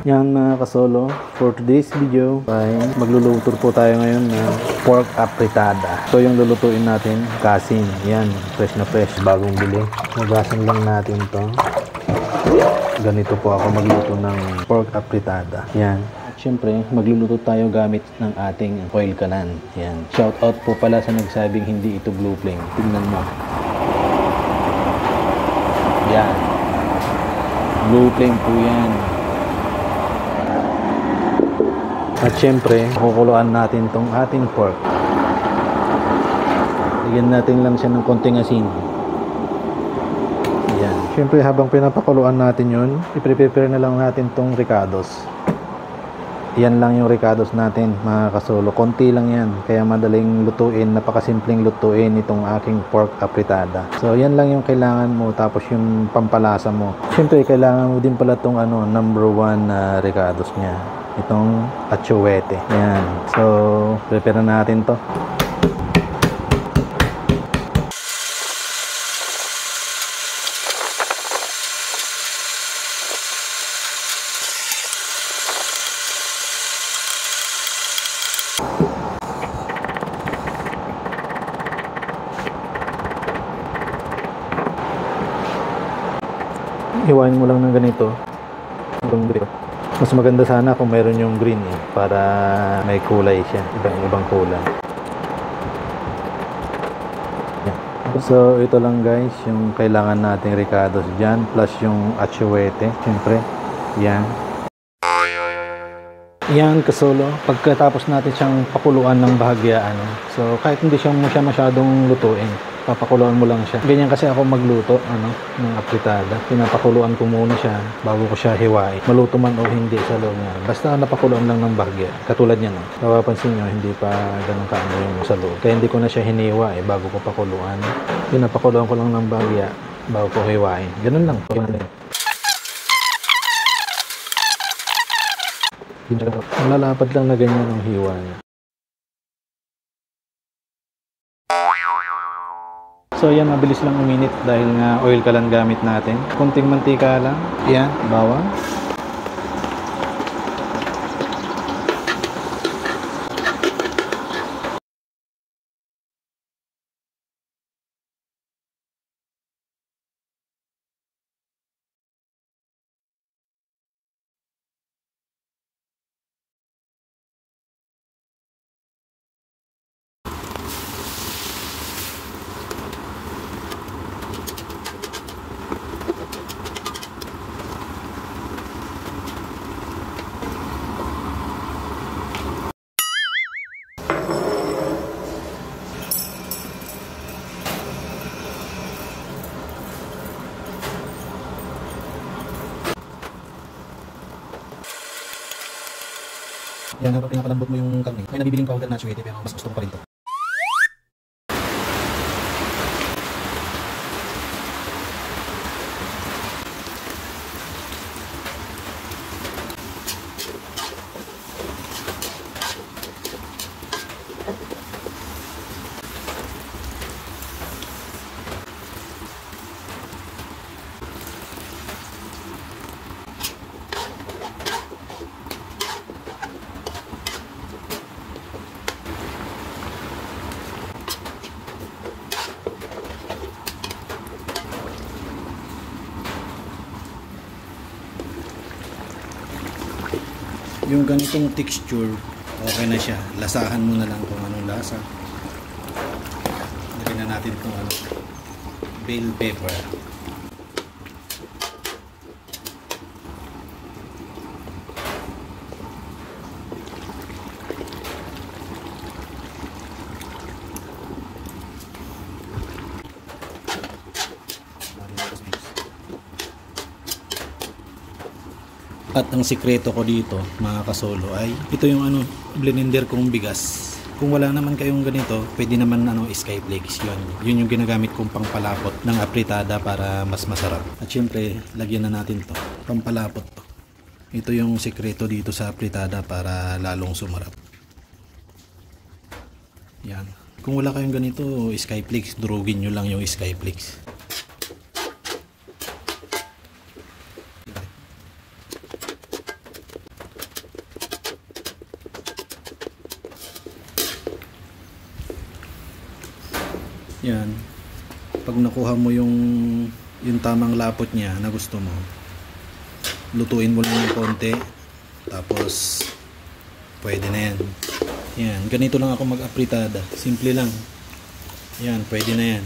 Yan mga kasolo, for today's video ay magluluto po tayo ngayon ng pork apritada. So yung lulutuin natin, kasin. Yan, fresh na fresh, bagong bili. Magasan lang natin to. Ganito po ako magluto ng pork apritada. Yan. At syempre, magluluto tayo gamit ng ating oil kalan. Yan. Shout out po pala sa nagsabing hindi ito blue flame. Tingnan mo. Yan. Blue flame po yan. At syempre, kukuluan natin tong ating pork. Lagyan natin lang siya ng konting asin. Yan. Syempre, habang pinapakuluan natin yun, i-prepare na lang natin tong ricados. Yan lang yung ricados natin, mga kasolo. Konti lang yan. Kaya madaling lutuin, napakasimpleng lutuin itong aking pork apritada. So, yan lang yung kailangan mo. Tapos yung pampalasa mo. Syempre, kailangan mo din pala tong number 1 na ricados niya. Itong atsuwete. Yan. So, prepare na natin to. Hiwain mo lang ng ganito. Mas maganda sana kung mayroon yung green para may kulay siya, ibang kulay. Yan. So ito lang guys yung kailangan nating ricados dyan, plus yung atsuwete, syempre. Yan. Yan kasolo, pagkatapos natin siyang pakuluan ng bahagya, so kahit hindi siya masyadong lutuin, papakuluan mo lang siya. Ganyan kasi ako magluto ng apritada. Pinapakuluan ko muna siya bago ko siya hiwain. Maluto man o hindi sa loob niya. Basta napakuluan lang ng bahagya. Katulad niya, no? Napapansin nyo, hindi pa ganun kaano yung sa loob. Kaya hindi ko na siya hiniwa bago ko pakuluan. Pinapakuluan ko lang ng bahagya bago ko hiwain. Ganun lang. Malalapad lang na ganyan ang hiwa niya. So yan, mabilis lang uminit dahil nga oil kalan gamit natin. Kunting mantika lang. Yan, bawang. Yan, kapag pinapalambot mo yung karne, may nabibiling powder na atsuwete pero mas gusto ko pa rin to. Yung ganitong texture, okay na siya. Lasahan mo na lang kung anong lasa. Lagyan na natin kung bell pepper. At ang sikreto ko dito, mga kasolo, ay ito yung blender kong bigas. Kung wala naman kayong ganito, pwede naman Skyflakes yun. Yun yung ginagamit kong pangpalapot ng apritada para mas masarap. At syempre, lagyan na natin to. Pampalapot to. Ito yung sikreto dito sa apritada para lalong sumarap. Yan. Kung wala kayong ganito, Skyflakes, durugin nyo lang yung Skyflakes. Yan. Pag nakuha mo yung tamang lapot niya na gusto mo, lutuin mo lang ng konti, tapos pwede na yan. Yan, ganito lang ako mag-apritada, simple lang. Yan, pwede na yan.